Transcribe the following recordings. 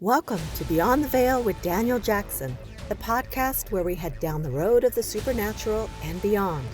Welcome to Beyond the Veil with Daniel Jackson, the podcast where we head down the road of the supernatural and beyond.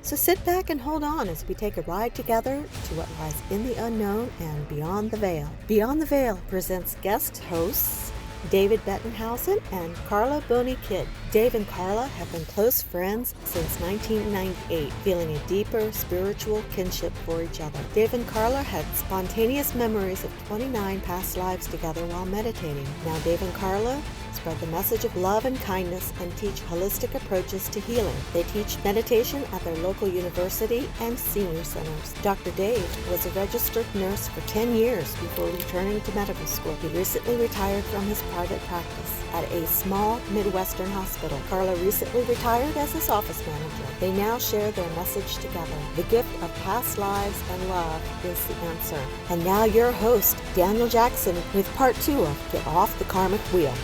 So sit back and hold on as we take a ride together to what lies in the unknown and beyond the veil. Beyond the Veil presents guest hosts David Bettenhausen and Karla Bogni-Kidd. Dave and Carla have been close friends since 1998, feeling a deeper spiritual kinship for each other. Dave and Carla had spontaneous memories of 29 past lives together while meditating. Now Dave and Carla spread the message of love and kindness and teach holistic approaches to healing. They teach meditation at their local university and senior centers. Dr. Dave was a registered nurse for 10 years before returning to medical school. He recently retired from his private practice at a small midwestern hospital. Carla recently retired as his office manager. They now share their message together. The gift of past lives and love is the answer. And now your host, Daniel Jackson, with part 2 of Get Off the Karmic Wheel.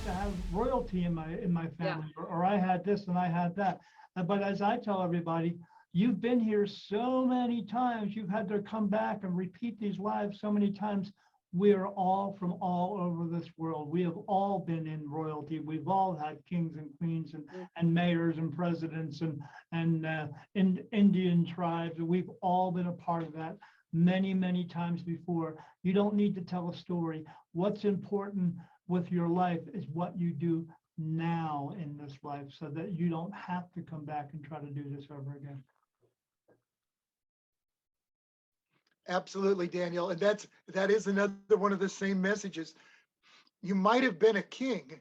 To have royalty in my family, or I had this and I had that. But as I tell everybody, you've been here so many times, you've had to come back and repeat these lives so many times. We are all from all over this world. We have all been in royalty. We've all had kings and queens and mayors and presidents and Indian tribes. We've all been a part of that many, many times before. You don't need to tell a story. What's important with your life is what you do now in this life, so that you don't have to come back and try to do this over again. Absolutely, Daniel. And that is another one of the same messages. You might have been a king,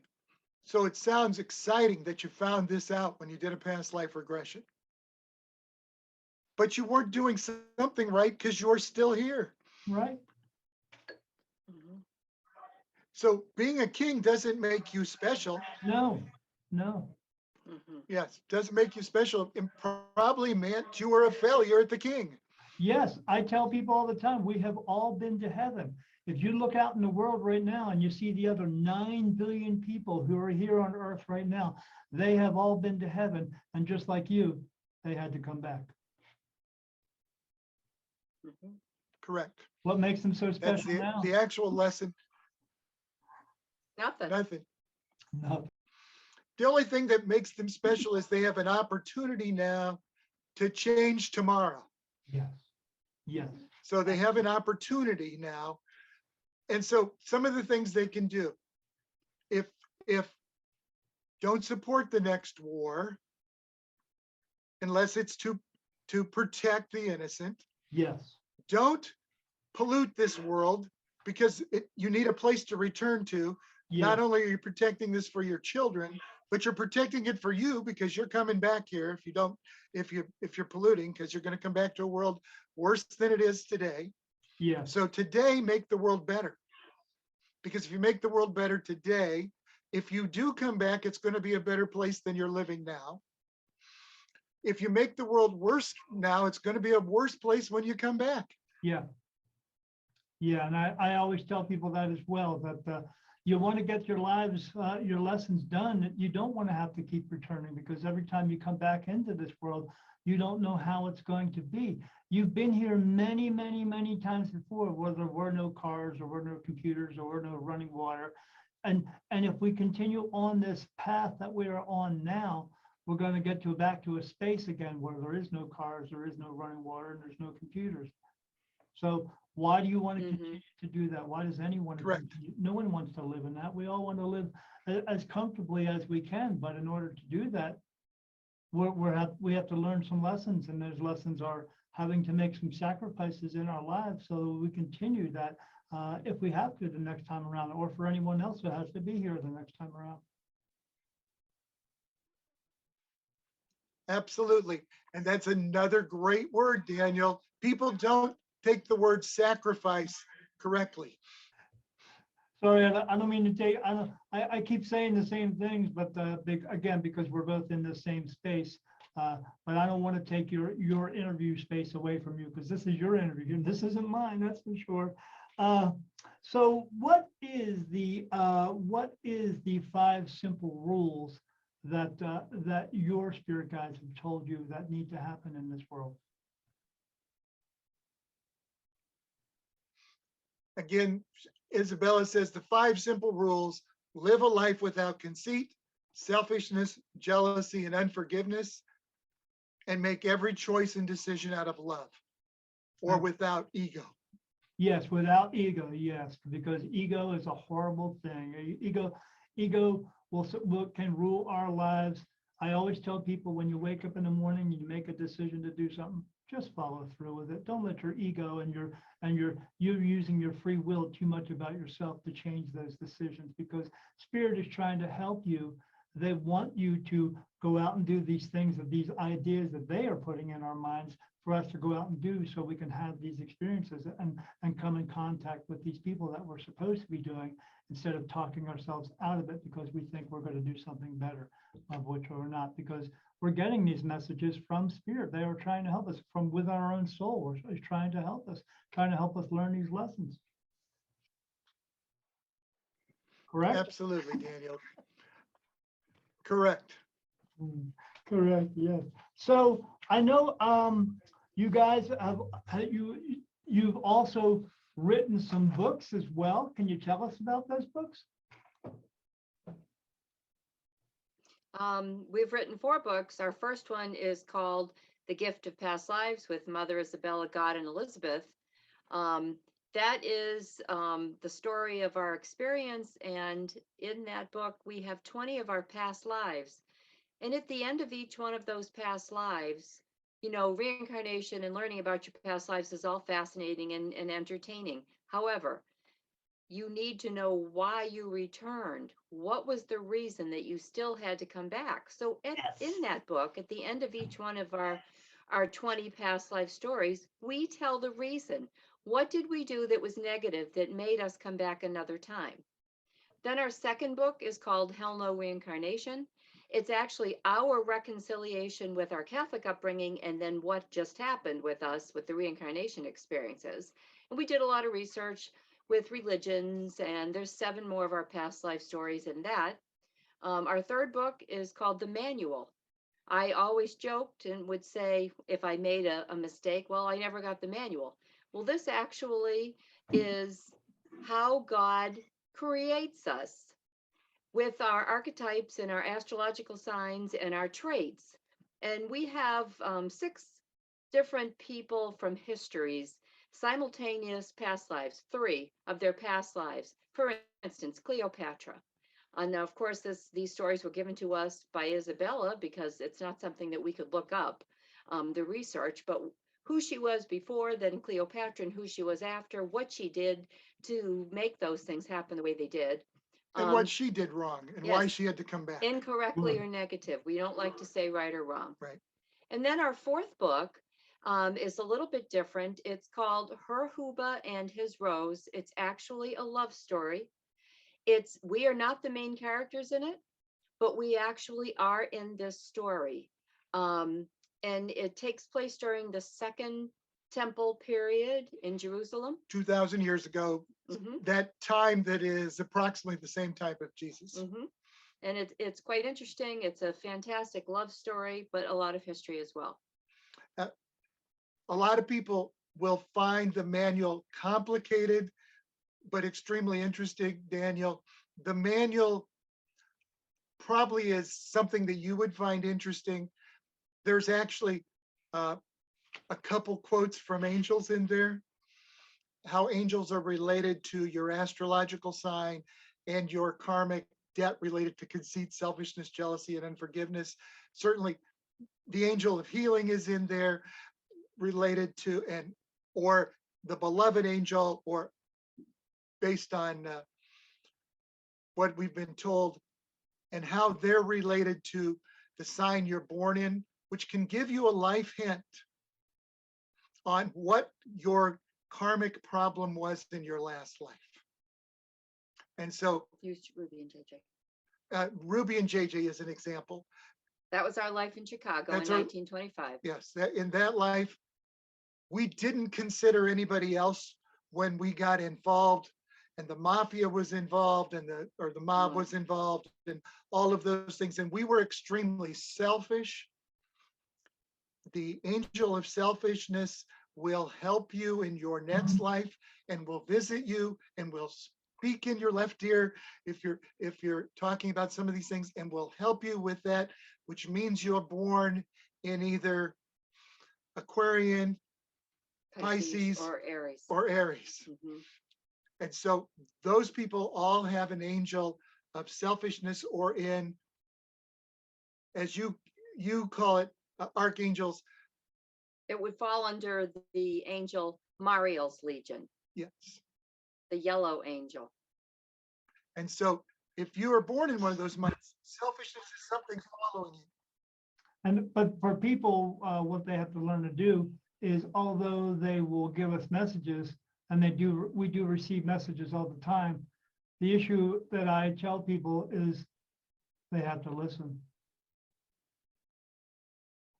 so it sounds exciting that you found this out when you did a past life regression. But you weren't doing something right because you're still here. Right. So being a king doesn't make you special. No. Yes, doesn't make you special. It probably meant you were a failure at the king. Yes, I tell people all the time, we have all been to heaven. If you look out in the world right now and you see the other 9 billion people who are here on earth right now, they have all been to heaven. And just like you, they had to come back. Correct. What makes them so special now? The actual lesson. Nothing. No. The only thing that makes them special is they have an opportunity now to change tomorrow. Yes. So they have an opportunity now. And so some of the things they can do, if don't support the next war unless it's to protect the innocent. Yes. Don't pollute this world, because you need a place to return to. Yes. Not only are you protecting this for your children, but you're protecting it for you, because you're coming back here if you're polluting, because you're going to come back to a world worse than it is today. Yes. So today, make the world better. Because if you make the world better today, if you do come back, it's going to be a better place than you're living now. If you make the world worse now, it's going to be a worse place when you come back. Yeah. And I always tell people that as well, that you want to get your lives, your lessons done. You don't want to have to keep returning, because every time you come back into this world, you don't know how it's going to be. You've been here many, many, many times before, where there were no cars or were no computers or were no running water. And if we continue on this path that we are on now, we're going to get back to a space again where there is no cars, there is no running water, and there's no computers. So why do you want to continue to do that? Why does anyone? Correct. No one wants to live in that. We all want to live as comfortably as we can. But in order to do that, we have to learn some lessons. And those lessons are having to make some sacrifices in our lives so that we continue that if we have to the next time around, or for anyone else who has to be here the next time around. Absolutely. And that's another great word, Daniel. People don't take the word sacrifice correctly. Sorry, I don't mean to take, I keep saying the same things, but again, because we're both in the same space, but I don't want to take your interview space away from you, because this is your interview and this isn't mine, that's for sure. So what is the 5 simple rules that your spirit guides have told you that need to happen in this world? Again, Isabella says the 5 simple rules: live a life without conceit, selfishness, jealousy, and unforgiveness, and make every choice and decision out of love or without ego. Yes, without ego, yes, because ego is a horrible thing. Ego can rule our lives. I always tell people, when you wake up in the morning, you make a decision to do something, just follow through with it. Don't let your ego and you're using your free will too much about yourself to change those decisions, because Spirit is trying to help you. They want you to go out and do these things, of these ideas that they are putting in our minds for us to go out and do, so we can have these experiences and come in contact with these people that we're supposed to be doing, instead of talking ourselves out of it because we think we're going to do something better, of which we're not, because we're getting these messages from Spirit. They are trying to help us from within our own soul. It's trying to help us learn these lessons. Correct? Absolutely, Daniel. Correct. Correct, yes. So I know you guys you've also written some books as well. Can you tell us about those books? We've written 4 books. Our first one is called The Gift of Past Lives with Mother Isabella, God, and Elizabeth. That is the story of our experience. And in that book, we have 20 of our past lives. And at the end of each one of those past lives, reincarnation and learning about your past lives is all fascinating and entertaining. However, you need to know why you returned. What was the reason that you still had to come back? So in that book, at the end of each one of our 20 past life stories, we tell the reason. What did we do that was negative that made us come back another time? Then our second book is called Hell No Reincarnation. It's actually our reconciliation with our Catholic upbringing and then what just happened with us with the reincarnation experiences. And we did a lot of research with religions, and there's 7 more of our past life stories in that. Our third book is called The Manual. I always joked and would say, if I made a mistake, well, I never got the manual. Well, this actually is how God creates us, with our archetypes and our astrological signs and our traits. And we have 6 different people from histories, simultaneous past lives, 3 of their past lives. For instance, Cleopatra. Now, of course, these stories were given to us by Isabella, because it's not something that we could look up, the research, but who she was before, then Cleopatra, and who she was after, what she did to make those things happen the way they did. And what she did wrong and why she had to come back. Incorrectly or negative. We don't like to say right or wrong. Right. And then our 4th book is a little bit different. It's called Her Huba and His Rose. It's actually a love story. We are not the main characters in it, but we actually are in this story. And it takes place during the Second Temple period in Jerusalem. 2,000 years ago, that time that is approximately the same type of Jesus. And it's quite interesting. It's a fantastic love story, but a lot of history as well. A lot of people will find the manual complicated, but extremely interesting, Daniel. The manual probably is something that you would find interesting. There's actually a couple quotes from angels in there, how angels are related to your astrological sign and your karmic debt related to conceit, selfishness, jealousy, and unforgiveness. Certainly, the angel of healing is in there, related to, or the beloved angel, or based on what we've been told, and how they're related to the sign you're born in, which can give you a life hint on what your karmic problem was in your last life. And so Used Ruby and JJ. Ruby and JJ is an example. That was our life in Chicago in 1925. Yes, in that life, we didn't consider anybody else when we got involved, and the mafia was involved, and the mob was involved, and all of those things. And we were extremely selfish. The angel of selfishness will help you in your next life, and will visit you, and will speak in your left ear if you're talking about some of these things, and we'll help you with that, which means you're born in either Aquarian, Pisces, or Aries. or Aries. Mhm. And so those people all have an angel of selfishness, or in, as you call it, archangels. It would fall under the angel Mariel's Legion, Yes. the yellow angel. And so if you are born in one of those months, selfishness is something following you. But for people, what they have to learn to do is, although they will give us messages, and we do receive messages all the time, the issue that I tell people is they have to listen.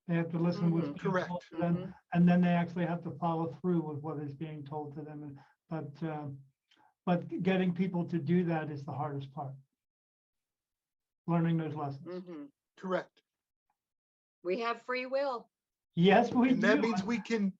They have to listen what's being Correct. told to them, and then they actually have to follow through with what is being told to them. But getting people to do that is the hardest part. Learning those lessons. Mhm. Correct. We have free will. Yes, we And do. that means we can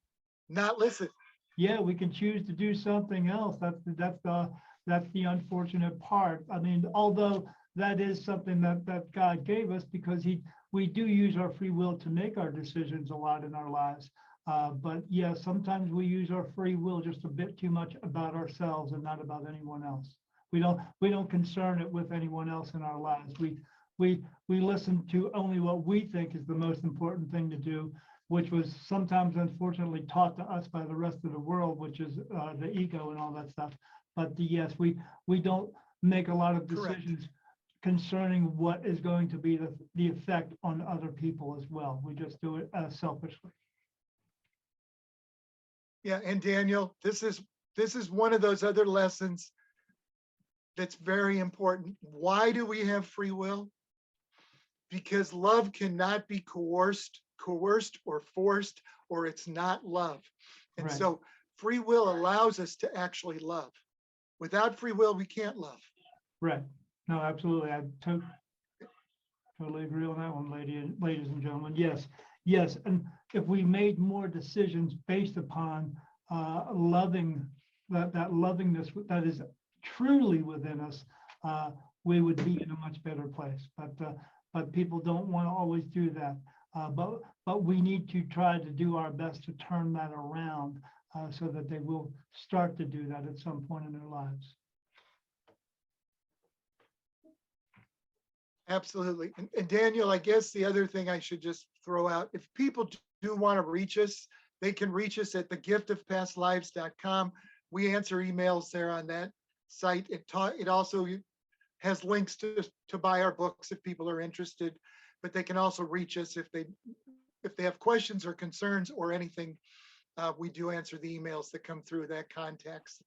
not listen. Yeah, we can choose to do something else. That's the unfortunate part. I mean, although that is something that God gave us, because we do use our free will to make our decisions a lot in our lives. But yeah, sometimes we use our free will just a bit too much about ourselves and not about anyone else. We don't concern it with anyone else in our lives. We listen to only what we think is the most important thing to do, which was sometimes unfortunately taught to us by the rest of the world, which is the ego and all that stuff. But yes, we don't make a lot of decisions concerning what is going to be the effect on other people as well. We just do it selfishly. Yeah, and Daniel, this is one of those other lessons that's very important. Why do we have free will? Because love cannot be coerced or forced, or it's not love. And Right. so free will allows us to actually love. Without free will, we can't love. Right. No, absolutely. I totally agree on that one, ladies and gentlemen. Yes. And if we made more decisions based upon loving, that lovingness that is truly within us, we would be in a much better place. But people don't want to always do that. But we need to try to do our best to turn that around so that they will start to do that at some point in their lives. Absolutely. And Daniel, I guess the other thing I should just throw out, if people do want to reach us, they can reach us at thegiftofpastlives.com. We answer emails there on that site. It also has links to buy our books if people are interested, but they can also reach us if they have questions or concerns or anything. We do answer the emails that come through that context.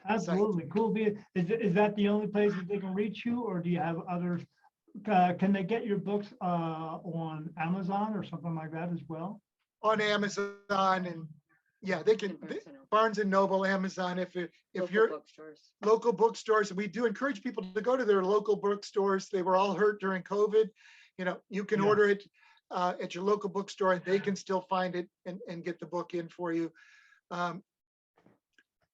Absolutely. Cool. Is that the only place that they can reach you, or do you have others? Can they get your books on Amazon or something like that as well? On Amazon, and yeah, they can. Barnes and Noble, Amazon. If you're bookstores. Local bookstores, and we do encourage people to go to their local bookstores. They were all hurt during COVID. You can order it at your local bookstore, and they can still find it and get the book in for you. And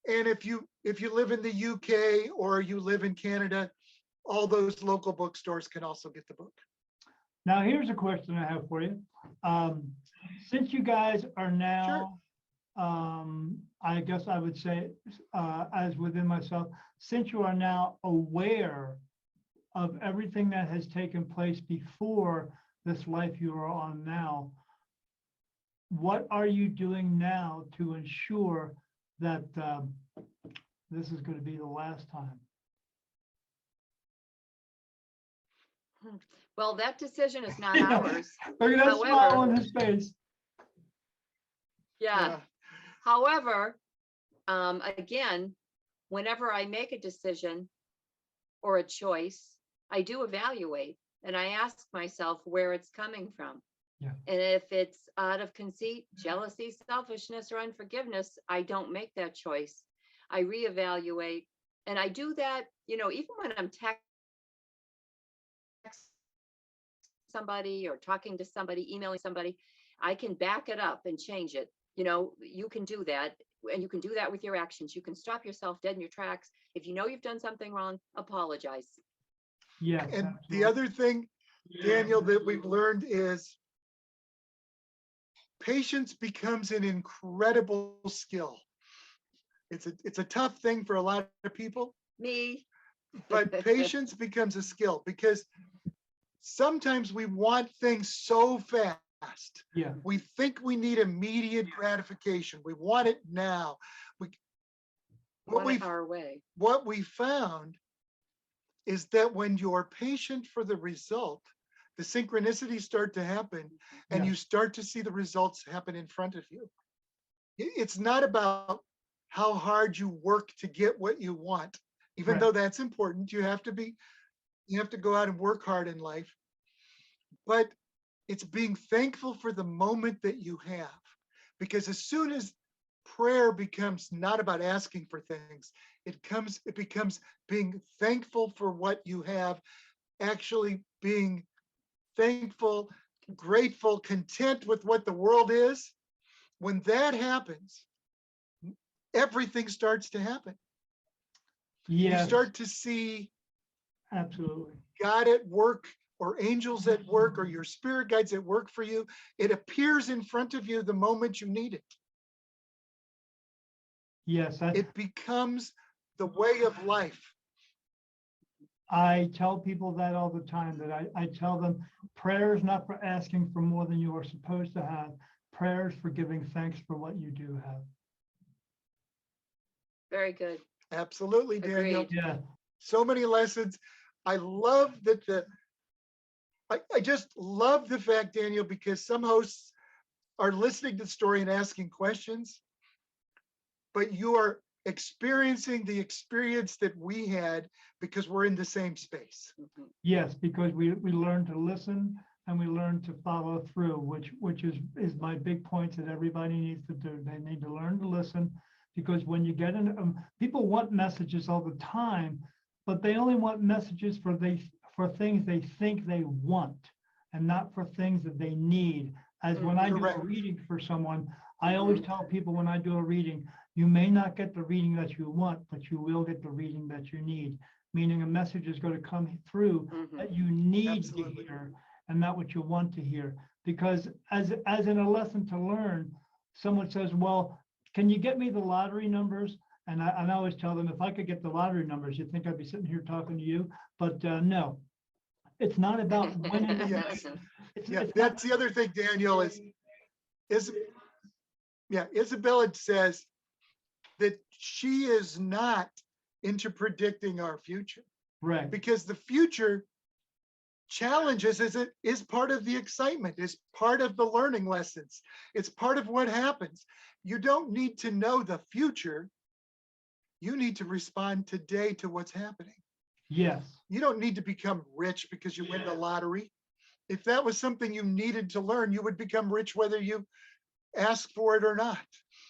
if you live in the UK or you live in Canada, all those local bookstores can also get the book. Now, here's a question I have for you. Since you guys are now, I guess I would say, as within myself, since you are now aware of everything that has taken place before this life you are on now, what are you doing now to ensure that this is going to be the last time? Well, that decision is not ours. Look at that However- smile on his face. Yeah. However, again, whenever I make a decision or a choice, I do evaluate and I ask myself where it's coming from. Yeah. And if it's out of conceit, jealousy, selfishness, or unforgiveness, I don't make that choice. I reevaluate. And I do that, even when I'm texting somebody or talking to somebody, emailing somebody, I can back it up and change it. You can do that. and you can do that with your actions. You can stop yourself dead in your tracks. If you know you've done something wrong, apologize. Yes. And absolutely. the other thing, Daniel, that we've learned is patience becomes an incredible skill. It's a tough thing for a lot of people, Me. but patience becomes a skill because sometimes we want things so fast. Yeah. We think we need immediate gratification. We want it now. Want it our way. What we found is that when you're patient for the result, the synchronicities start to happen and Yeah. you start to see the results happen in front of you. It's not about how hard you work to get what you want, even Right. though that's important. You have to go out and work hard in life, but it's being thankful for the moment that you have. Because as soon as prayer becomes not about asking for things, it becomes being thankful for what you have, actually being thankful, grateful, content with what the world is. When that happens, everything starts to happen. You Yes. start to see Absolutely. God at work, or angels at work, or your spirit guides at work for you. It appears in front of you the moment you need it. Yes. It becomes the way of life. I tell people that all the time, that I tell them prayer is not for asking for more than you are supposed to have. Prayer is for giving thanks for what you do have. Very good. Absolutely, Daniel. Agreed. Yeah. So many lessons. I love that I just love the fact, Daniel, because some hosts are listening to the story and asking questions, but you are experiencing the experience that we had because we're in the same space. Mhm. Yes, because we learn to listen and we learn to follow through, which is my big point that everybody needs to do. They need to learn to listen, because when you get in, people want messages all the time, but they only want messages for things they think they want, and not for things that they need. As when I do a Correct. reading for someone, I always tell people when I do a reading, you may not get the reading that you want, but you will get the reading that you need. Meaning a message is going to come through Mhm. that you need Absolutely. to hear and not what you want to hear. Because as in a lesson to learn, someone says, well, can you get me the lottery numbers? And I always tell them, if I could get the lottery numbers, you'd think I'd be sitting here talking to you. But no, it's not about winning. Yes. It's Yeah, not. that's the other thing, Daniel, is Isabella says that she is not into predicting our future, Right. because the future challenges is part of the excitement, is part of the learning lessons. It's part of what happens. You don't need to know the future. You need to respond today to what's happening. Yes. You don't need to become rich because you win the lottery. If that was something you needed to learn, you would become rich whether you ask for it or not,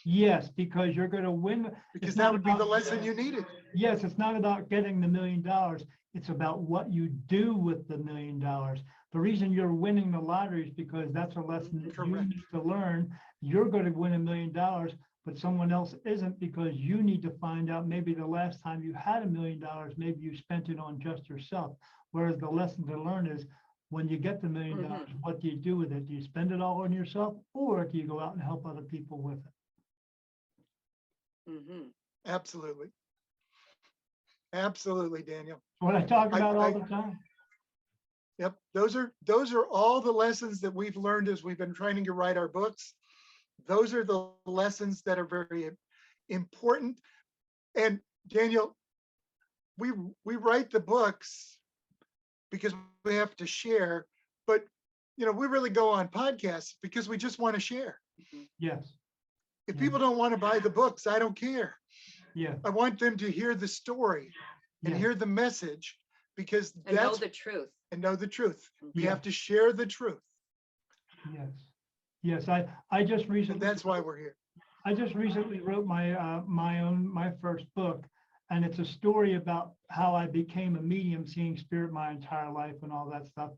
Yes, because you're going to win. because It's that not would be the about- lesson you needed. Yes, it's not about getting the $1 million. It's about what you do with the $1 million. The reason you're winning the lottery is because that's a lesson that you Correct. need to learn. You're going to win $1 million, but someone else isn't, because you need to find out maybe the last time you had $1 million, maybe you spent it on just yourself. Whereas the lesson to learn is, when you get the $1 million, what do you do with it? Do you spend it all on yourself, or do you go out and help other people with it? Mhm. Absolutely. Absolutely, Daniel. What I talk about all I- the time. Yep. Those are all the lessons that we've learned as we've been trying to write our books. Those are the lessons that are very important. And Daniel, we write the books because we have to share, but we really go on podcasts because we just want to share. Yes. If Yeah. people don't want to buy the books, I don't care. Yeah. I want them to hear the story and Yeah. hear the message, because And know that's the truth. and know the truth. We Yeah. have to share the truth, Yes. Yes. I just and recently that's why we're here. wrote my first book, and it's a story about how I became a medium, seeing spirit my entire life and all that stuff.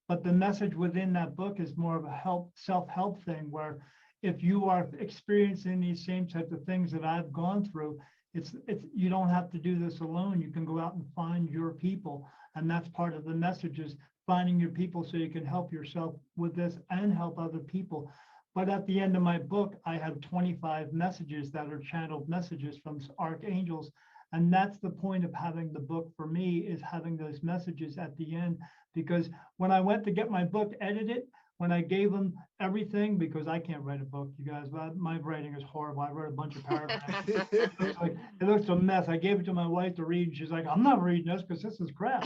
But the message within that book is more of a self-help thing, where if you are experiencing these same types of things that I've gone through, it's you don't have to do this alone. You can go out and find your people, and that's part of the message, is finding your people so you can help yourself with this and help other people. But at the end of my book, I have 25 messages that are channeled messages from archangels. And that's the point of having the book for me, is having those messages at the end. Because when I went to get my book edited, when I gave them everything, because I can't write a book, you guys, my writing is horrible. I wrote a bunch of paragraphs. It looks a mess. I gave it to my wife to read. And she's like, I'm not reading this because this is crap.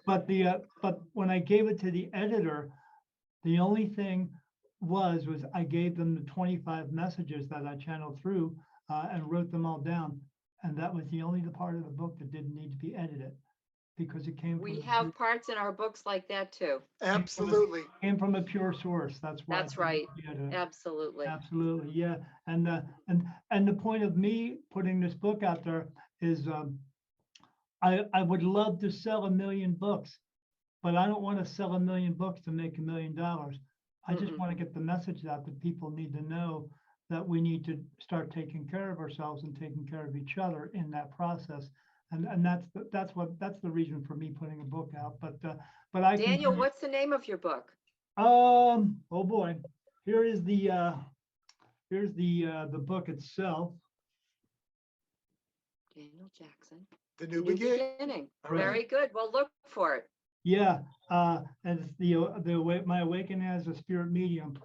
But when I gave it to the editor, the only thing was I gave them the 25 messages that I channeled through and wrote them all down. And that was the only part of the book that didn't need to be edited, because it came We from have parts in our books like that too. Absolutely. came from a pure source. That's why. That's right. Absolutely. Absolutely, yeah. And the point of me putting this book out there is I would love to sell 1 million books, but I don't want to sell 1 million books to make $1 million. I just want to get the message out that people need to know that we need to start taking care of ourselves and taking care of each other in that process. And that's the reason for me putting a book out. But I Daniel, what's the name of your book? oh boy, here's the book itself. Daniel Jackson. The New Beginning. All right. Very good. Well, look for it. Yeah, and it's my awakening as a spirit medium.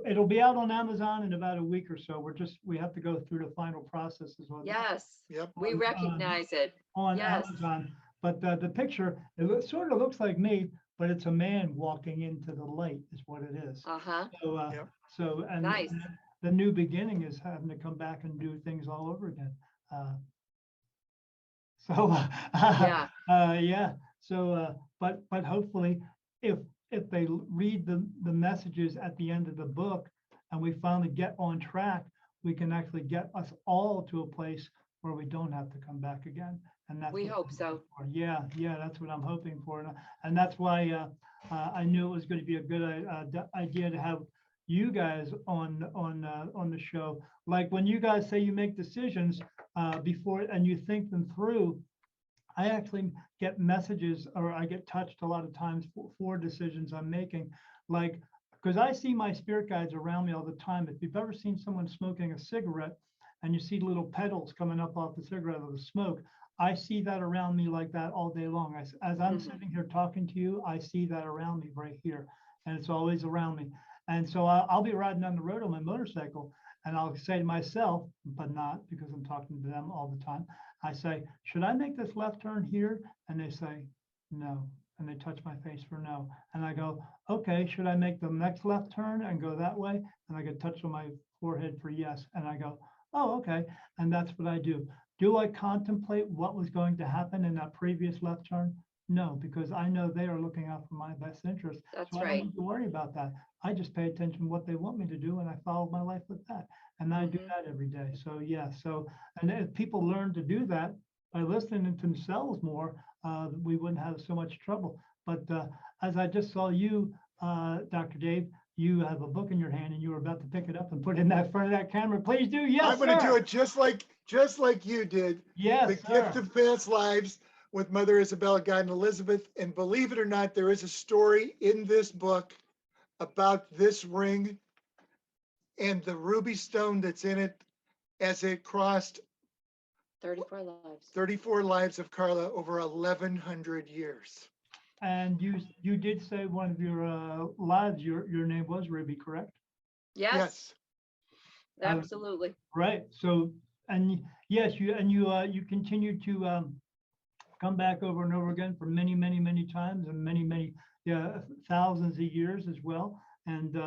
It'll be out on Amazon in about a week or so. We have to go through the final process as well. Yes. Yep. We recognize it. On Yes. Amazon. But the picture, sort of looks like me, but it's a man walking into the light is what it is. Uh-huh. So, Yep. and Nice. the new beginning is having to come back and do things all over again. Yeah. Yeah. So, but hopefully, if they read the messages at the end of the book, and we finally get on track, we can actually get us all to a place where we don't have to come back again. And that's We what hope I'm so. hoping for. Yeah, that's what I'm hoping for, and that's why I knew it was going to be a good idea to have you guys on the show. Like when you guys say you make decisions before and you think them through, I actually get messages, or I get touched a lot of times for decisions I'm making, like, because I see my spirit guides around me all the time. If you've ever seen someone smoking a cigarette and you see little petals coming up off the cigarette or the smoke, I see that around me like that all day long. As I'm sitting here talking to you, I see that around me right here, and it's always around me. And so I'll be riding down the road on my motorcycle, and I'll say to myself, but not because I'm talking to them all the time, I say, should I make this left turn here? And they say, no. And they touch my face for no. And I go, okay, should I make the next left turn and go that way? And I get touched on my forehead for yes. And I go, oh, okay. And that's what I do. Do I contemplate what was going to happen in that previous left turn? No, because I know they are looking out for my best interest. That's so I don't right. need to worry about that. I just pay attention to what they want me to do, and I follow my life with that. And I do that every day. So yeah. So, and if people learn to do that by listening to themselves more, we wouldn't have so much trouble. But as I just saw you, Dr. Dave, you have a book in your hand and you were about to pick it up and put it in that front of that camera. Please do. Yes, I'm going to do it just like you did. Yes, The Gift of Past Lives with Mother Isabella, God, and Elizabeth. And believe it or not, there is a story in this book about this ring and the ruby stone that's in it as it crossed 34 lives. 34 lives of Carla over 1,100 years. And you did say one of your lives, your name was Ruby, correct? Yes. Absolutely. Right. So, and yes, you continue to come back over and over again for many, many, many times and many thousands of years as well. And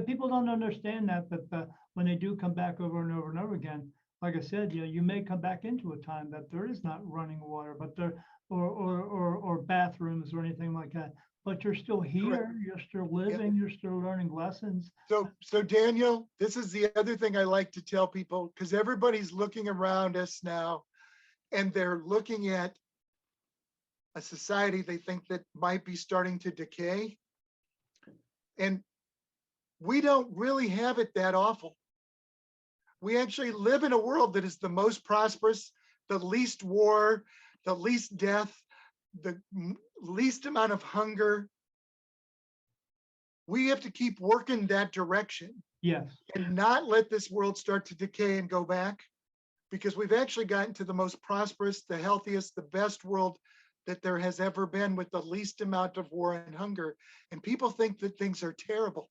people don't understand that when they do come back over and over and over again, like I said, you may come back into a time that there is not running water, but there or bathrooms or anything like that. But you're still here, Correct. You're still living, You're still learning lessons. So Daniel, this is the other thing I like to tell people, because everybody's looking around us now and they're looking at a society they think that might be starting to decay. And we don't really have it that awful. We actually live in a world that is the most prosperous, the least war, the least death, the least amount of hunger. We have to keep working that direction Yes. and not let this world start to decay and go back, because we've actually gotten to the most prosperous, the healthiest, the best world that there has ever been, with the least amount of war and hunger. And people think that things are terrible.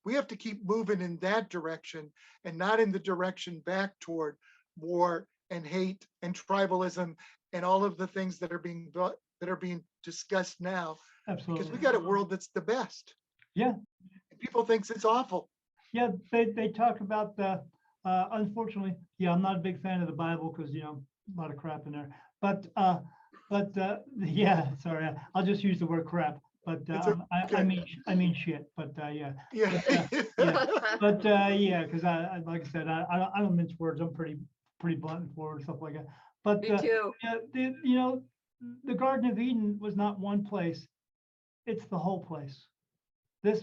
We have to keep moving in that direction and not in the direction back toward war and hate and tribalism and all of the things that are being discussed now, because Absolutely. we got a world that's the best. Yeah. And people thinks it's awful. Yeah, they talk about the, unfortunately, yeah, I'm not a big fan of the Bible because, you know, a lot of crap in there. But yeah, sorry, I'll just use the word crap. But It's I mean shit. But yeah, Yeah. but yeah, because I like I said, I don't mince words. I'm pretty blunt and forward and stuff like that. But Me too. yeah, you know, the Garden of Eden was not one place; it's the whole place.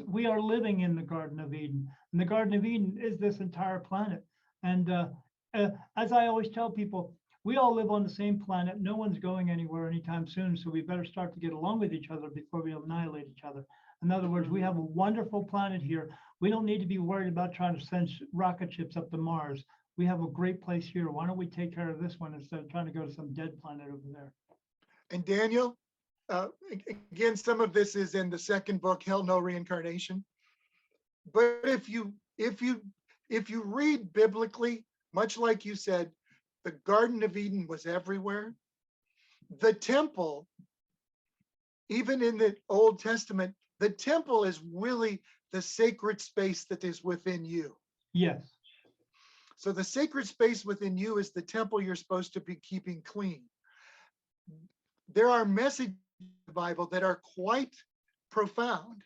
We are living in the Garden of Eden, and the Garden of Eden is this entire planet. And as I always tell people, we all live on the same planet. No one's going anywhere anytime soon, so we better start to get along with each other before we annihilate each other. In other words, we have a wonderful planet here. We don't need to be worried about trying to send rocket ships up to Mars. We have a great place here. Why don't we take care of this one instead of trying to go to some dead planet over there? And Daniel, again, some of this is in the second book, Hell No Reincarnation. But if you read biblically, much like you said, the Garden of Eden was everywhere. The temple, even in the Old Testament, the temple is really the sacred space that is within you. Yes. So the sacred space within you is the temple you're supposed to be keeping clean. There are messages in the Bible that are quite profound.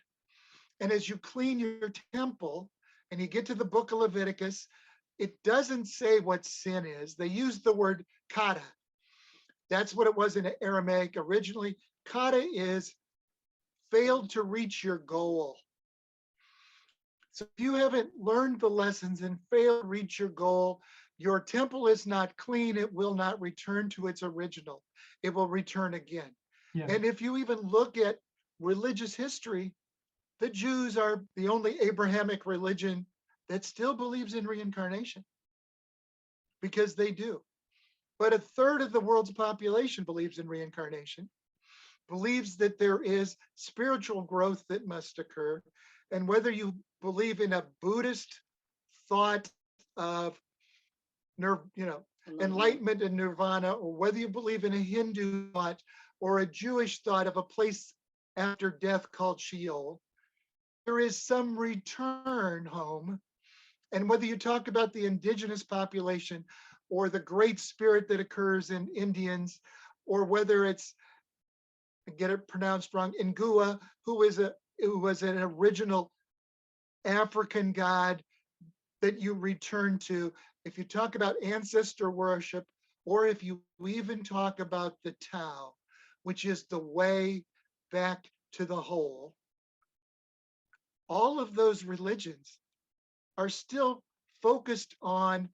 And as you clean your temple and you get to the book of Leviticus, it doesn't say what sin is. They use the word kata. That's what it was in Aramaic originally. Kata is failed to reach your goal. So if you haven't learned the lessons and failed to reach your goal, your temple is not clean. It will not return to its original. It will return again. Yeah. And if you even look at religious history, the Jews are the only Abrahamic religion that still believes in reincarnation, because they do. But a third of the world's population believes in reincarnation, believes that there is spiritual growth that must occur. And whether you believe in a Buddhist thought of enlightenment and nirvana, or whether you believe in a Hindu thought or a Jewish thought of a place after death called Sheol, there is some return home. And whether you talk about the indigenous population or the great spirit that occurs in Indians, or whether it's, I get it pronounced wrong, Ngua, who was an original African god that you return to. If you talk about ancestor worship, or if you even talk about the Tao, which is the way back to the whole, all of those religions are still focused on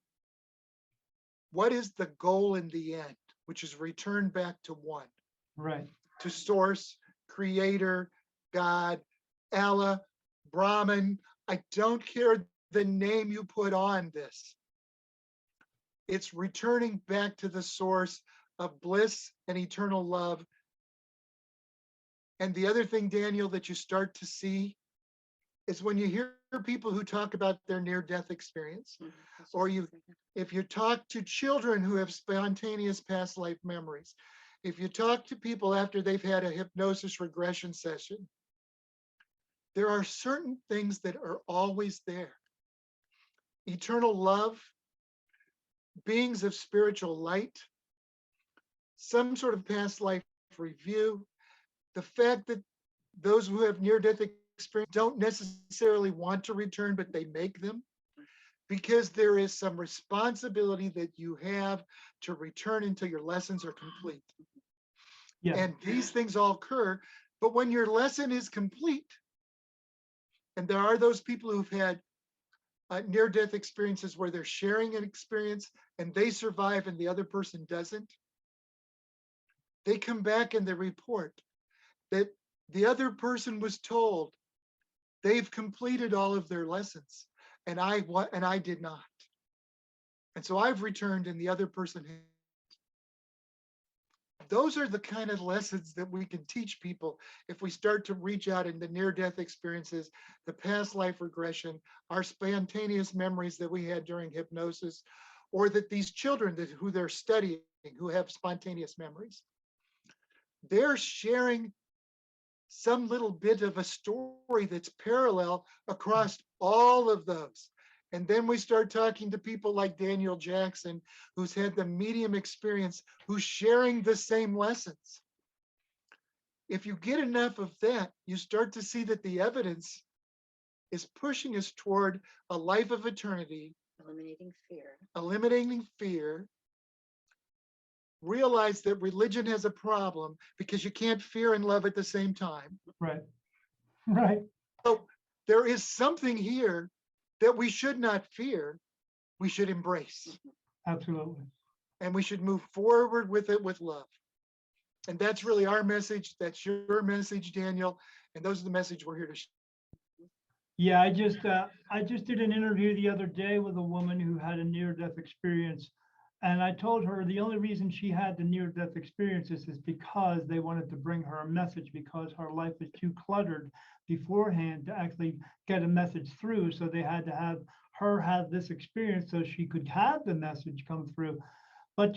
what is the goal in the end, which is return back to one. Right. To source, creator, God, Allah, Brahman. I don't care the name you put on this. It's returning back to the source of bliss and eternal love. And the other thing, Daniel, that you start to see is when you hear people who talk about their near-death experience, or if you talk to children who have spontaneous past life memories, if you talk to people after they've had a hypnosis regression session, there are certain things that are always there. Eternal love, beings of spiritual light, some sort of past life review, the fact that those who have near-death experience don't necessarily want to return, but they make them, because there is some responsibility that you have to return until your lessons are complete. Yeah. And these things all occur, but when your lesson is complete, And there are those people who've had near-death experiences where they're sharing an experience and they survive and the other person doesn't. They come back and they report that the other person was told they've completed all of their lessons and I did not. And so I've returned and the other person has. Those are the kind of lessons that we can teach people if we start to reach out into near-death experiences, the past life regression, our spontaneous memories that we had during hypnosis, or that these children who they're studying, who have spontaneous memories, they're sharing some little bit of a story that's parallel across all of those. And then we start talking to people like Daniel Jackson, who's had the medium experience, who's sharing the same lessons. If you get enough of that, you start to see that the evidence is pushing us toward a life of eternity, eliminating fear. Realize that religion has a problem because you can't fear and love at the same time. Right. Right. So there is something here that we should not fear, we should embrace. Absolutely. And we should move forward with it with love. And that's really our message. That's your message, Daniel. And those are the message we're here to share. Yeah, I just did an interview the other day with a woman who had a near-death experience. And I told her the only reason she had the near-death experiences is because they wanted to bring her a message, because her life was too cluttered beforehand to actually get a message through. So they had to have her have this experience so she could have the message come through. But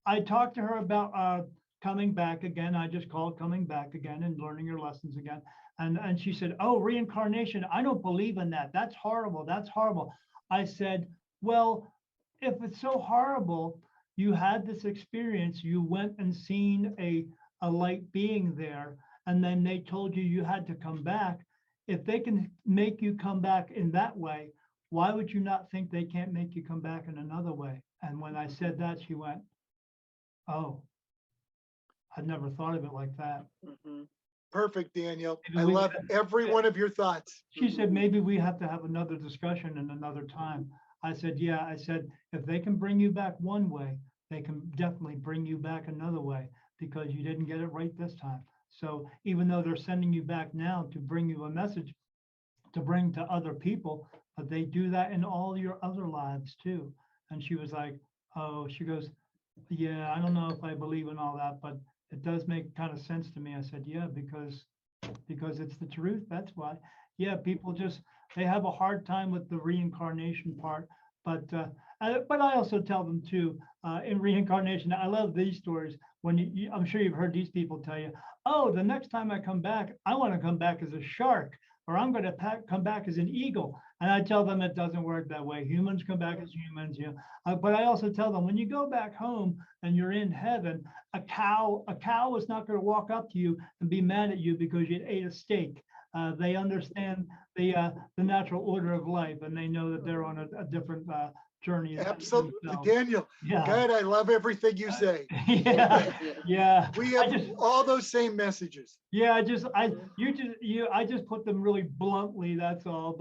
I talked to her about coming back again. I just call it coming back again and learning your lessons again. And she said, oh, reincarnation, I don't believe in that. That's horrible. That's horrible. I said, well, if it's so horrible, you had this experience, you went and seen a light being there, and then they told you had to come back. If they can make you come back in that way, why would you not think they can't make you come back in another way? And when I said that, she went, oh, I'd never thought of it like that. Mhm. Perfect, Daniel. Maybe I we- love every one of your thoughts. She said, maybe we have to have another discussion in another time. I said, yeah, I said, if they can bring you back one way, they can definitely bring you back another way because you didn't get it right this time. So even though they're sending you back now to bring you a message to bring to other people, but they do that in all your other lives too. And she was like, oh, she goes, yeah, I don't know if I believe in all that, but it does make kind of sense to me. I said, yeah, because it's the truth. That's why. Yeah, people they have a hard time with the reincarnation part. But I also tell them too, in reincarnation, I love these stories. When I'm sure you've heard these people tell you, oh, the next time I come back, I want to come back as a shark, or I'm going to come back as an eagle. And I tell them it doesn't work that way. Humans come back as humans, but I also tell them when you go back home and you're in heaven, a cow is not going to walk up to you and be mad at you because you ate a steak. They understand the natural order of life, and they know that they're on a different journey. Absolutely, themselves. Daniel. Yeah. God, I love everything you say. Yeah. Yeah. We have all those same messages. Yeah. I just put them really bluntly. That's all.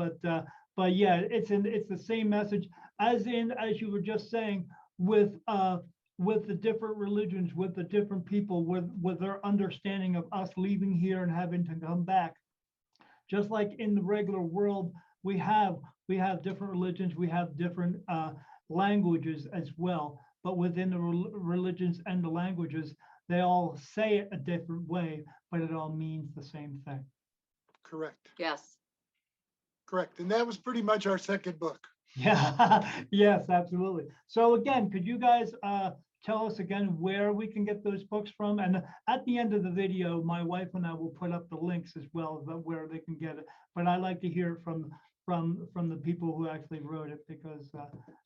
But yeah, it's the same message as you were just saying with the different religions, with the different people, with their understanding of us leaving here and having to come back. Just like in the regular world, we have different religions, we have different languages as well. But within the religions and the languages, they all say it a different way, but it all means the same thing. Correct. Yes. Correct. And that was pretty much our second book. Yeah. Yes, absolutely. So again, could you guys tell us again where we can get those books from? And at the end of the video, my wife and I will put up the links as well about where they can get it. But I like to hear from the people who actually wrote it, because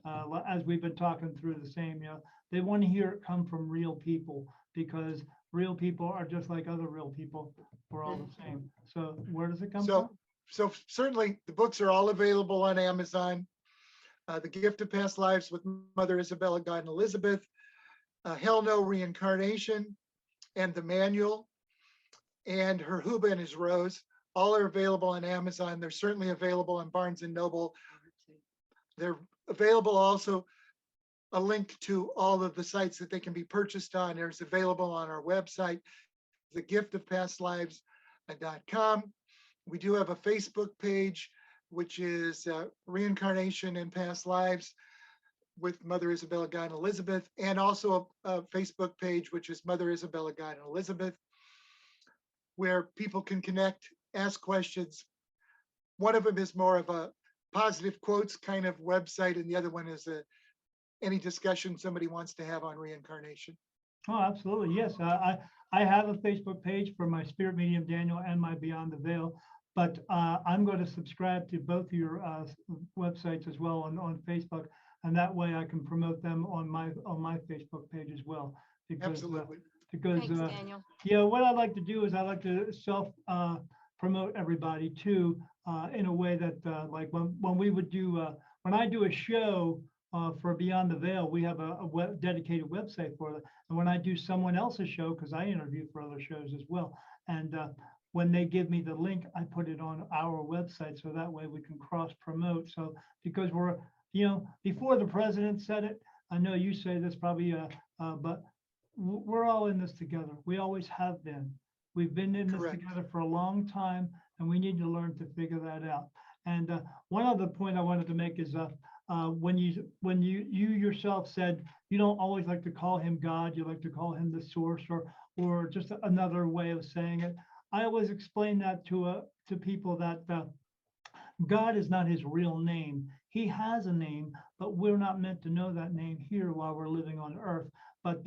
as we've been talking through the same, they want to hear it come from real people, because real people are just like other real people. We're all the same. So where does it come from? So certainly the books are all available on Amazon. The Gift of Past Lives with Mother Isabella, God, and Elizabeth. Hell No, Reincarnation, and the manual, and Her Huba and His Rose All are available on Amazon. They're certainly available on Barnes and Noble. They're available also, a link to all of the sites that they can be purchased on. There's available on our website, thegiftofpastlives.com. We do have a Facebook page, which is Reincarnation in Past Lives with Mother Isabella, God, and Elizabeth, and also a Facebook page, which is Mother Isabella, God, and Elizabeth, where people can connect, ask questions. One of them is more of a positive quotes kind of website, and the other one is any discussion somebody wants to have on reincarnation. Oh, absolutely. Yes. I have a Facebook page for my spirit medium Daniel and my Beyond the Veil, but I'm going to subscribe to both of your websites as well on Facebook, and that way I can promote them on my Facebook page as well. Because, Absolutely. Because Thanks, Daniel. yeah, what I like to do is I like to self promote everybody too, in a way that like when we would do when I do a show for Beyond the Veil, we have a dedicated website for it. And when I do someone else's show, because I interview for other shows as well, and when they give me the link, I put it on our website, so that way we can cross promote. So because we're, before the president said it, I know you say this probably, but we're all in this together. We always have been. We've been in this Correct. together for a long time, and we need to learn to figure that out. And one other point I wanted to make is when you yourself said you don't always like to call him God, you like to call him the source, or just another way of saying it. I always explain that to people that God is not his real name. He has a name, but we're not meant to know that name here while we're living on earth. But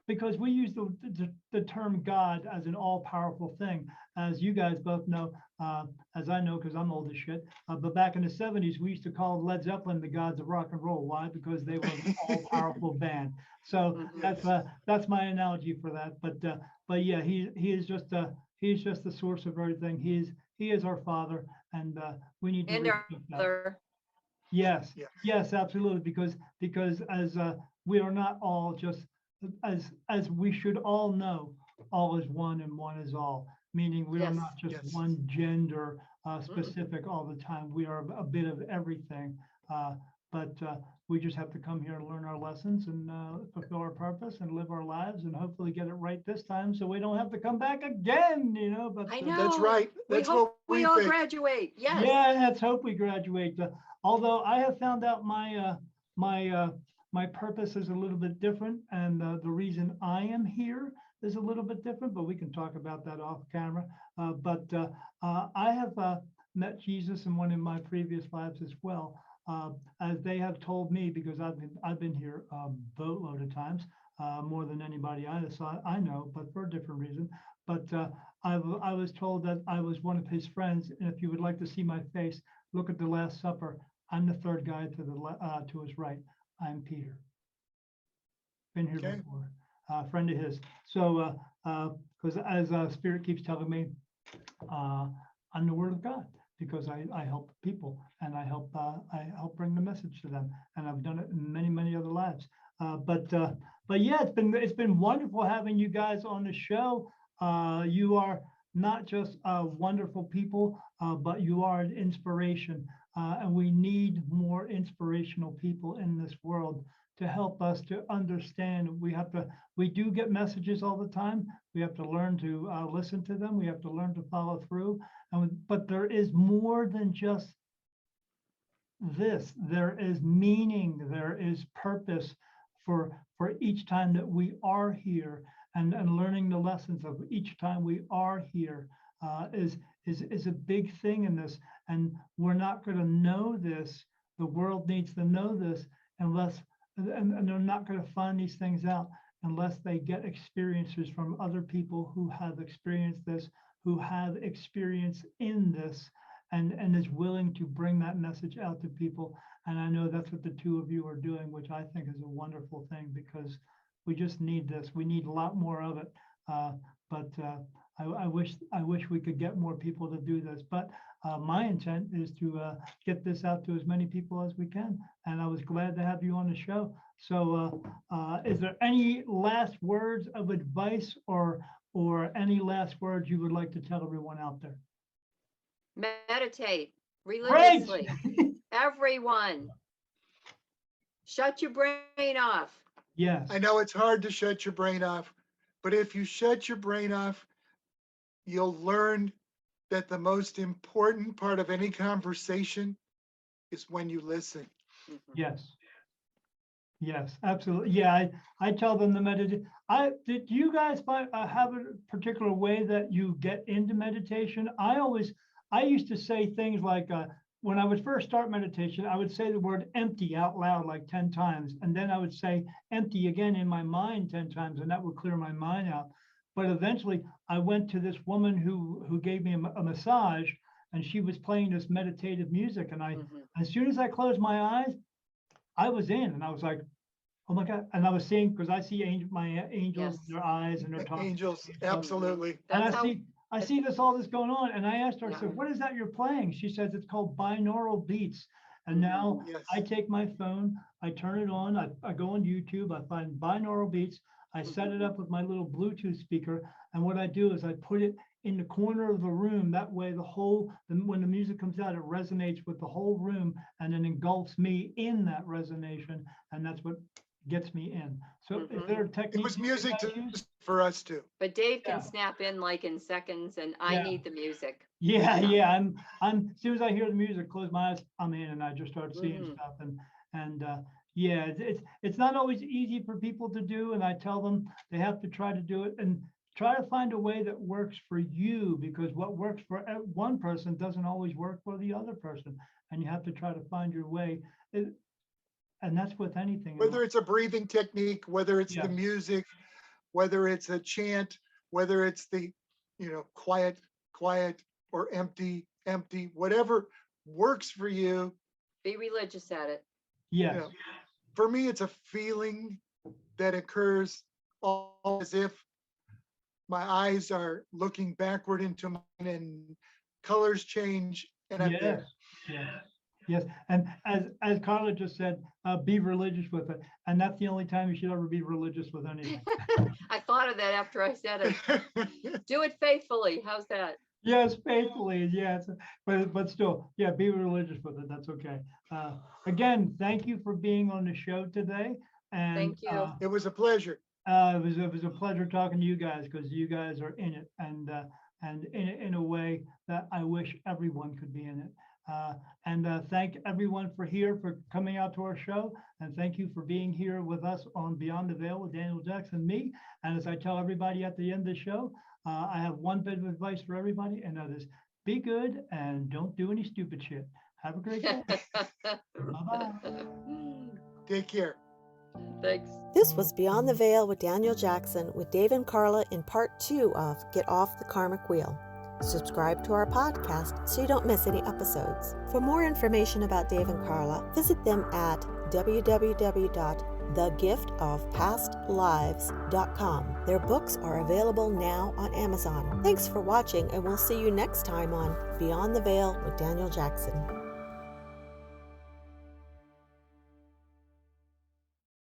because we use the term God as an all-powerful thing, as you guys both know, as I know because I'm old as shit. But back in the 70s, we used to call Led Zeppelin the gods of rock and roll. Why? Because they were an all-powerful band. So that's my analogy for that. But yeah, he is just the source of everything. He is our Father, and we need to And our respect that. mother. Yes, Yes. yes, absolutely. Because as we are not all just as we should all know, all is one and one is all. Meaning we are Yes. not just Yes. one gender specific all the time. We are a bit of everything. But we just have to come here and learn our lessons and fulfill our purpose and live our lives and hopefully get it right this time, so we don't have to come back again. But I know. That's right. That's we hope what we we all think. graduate. Yes. yeah, let's hope we graduate. Although I have found out my purpose is a little bit different, and the reason I am here is a little bit different, but we can talk about that off camera. But I have met Jesus in one of my previous lives as well, as they have told me, because I've been here a boatload of times, more than anybody I know, but for a different reason. But I was told that I was one of his friends, and if you would like to see my face, look at the Last Supper. I'm the third guy to his right. I'm Peter. Been here Okay. before. Friend of his. So, because as Spirit keeps telling me, I'm the Word of God, because I help people and I help bring the message to them, and I've done it in many other lives. But yeah, it's been wonderful having you guys on the show. You are not just wonderful people, but you are an inspiration, and we need more inspirational people in this world to help us to understand. We do get messages all the time. We have to learn to listen to them. We have to learn to follow through. But there is more than just this. There is meaning. There is purpose for each time that we are here, and learning the lessons of each time we are here is a big thing in this. And we're not going to know this. The world needs to know this unless. And they're not going to find these things out unless they get experiences from other people who have experienced this, who have experience in this, and is willing to bring that message out to people. And I know that's what the two of you are doing, which I think is a wonderful thing, because we just need this. We need a lot more of it. But I wish we could get more people to do this. But my intent is to get this out to as many people as we can. And I was glad to have you on the show. So is there any last words of advice or any last words you would like to tell everyone out there? Meditate Great. religiously. Everyone. Shut your brain off. Yes. I know it's hard to shut your brain off, but if you shut your brain off, you'll learn that the most important part of any conversation is when you listen. Mhm. Yes. Yes, absolutely. Yeah, I tell them to meditate. Did you guys have a particular way that you get into meditation? I used to say things like, when I would first start meditation, I would say the word empty out loud like 10 times. And then I would say empty again in my mind 10 times, and that would clear my mind out. But eventually I went to this woman who gave me a massage, and she was playing this meditative music. And Mhm. as soon as I closed my eyes, I was in, and I was like, oh my God. And I was seeing, because I see my angels Yes. in their eyes, and they're talking. Angels, So- absolutely. And That's how, I see all this going on. And I asked her, I Yeah. said, what is that you're playing? She says it's called binaural beats. And Mhm. now Yes. I take my phone, I turn it on, I go on YouTube, I find binaural beats, I set it up with my little Bluetooth speaker. And what I do is I put it in the corner of the room. That way when the music comes out, it resonates with the whole room and then engulfs me in that resonation. And that's what gets me in. So is there a technique? It was you music guys use? for us too. but Dave Yeah. can snap in like in seconds, and I Yeah. need the music. Yeah. As soon as I hear the music, close my eyes, I'm in, and I just start seeing Mhm. stuff. And yeah, it's not always easy for people to do. And I tell them they have to try to do it and try to find a way that works for you, because what works for one person doesn't always work for the other person. And you have to try to find your way. And that's with anything. in Whether life. it's a breathing technique, whether it's the Yes. music, whether it's a chant, whether it's the, quiet, or empty, whatever works for you. Be religious at it. Yes. know, For me, it's a feeling that occurs all as if my eyes are looking backward into mine and colors change and I'm there. Yes. And as Carla just said, be religious with it. And that's the only time you should ever be religious with anything. I thought of that after I said it. Do it faithfully. How's that? Yes, faithfully, yes. But still, yeah, be religious with it. That's okay. Again, thank you for being on the show today. And Thank you. It was a pleasure. it was a pleasure talking to you guys, because you guys are in it, and in a way that I wish everyone could be in it. And thank everyone for coming out to our show, and thank you for being here with us on Beyond the Veil with Daniel Jackson and me. And as I tell everybody at the end of the show, I have one bit of advice for everybody, and that is be good and don't do any stupid shit. Have a great day. Bye-bye. Take care. Thanks. This was Beyond the Veil with Daniel Jackson with Dave and Carla in part 2 of Get Off the Karmic Wheel. Subscribe to our podcast so you don't miss any episodes. For more information about Dave and Carla, visit them at www.thegiftofpastlives.com. Their books are available now on Amazon. Thanks for watching, and we'll see you next time on Beyond the Veil with Daniel Jackson.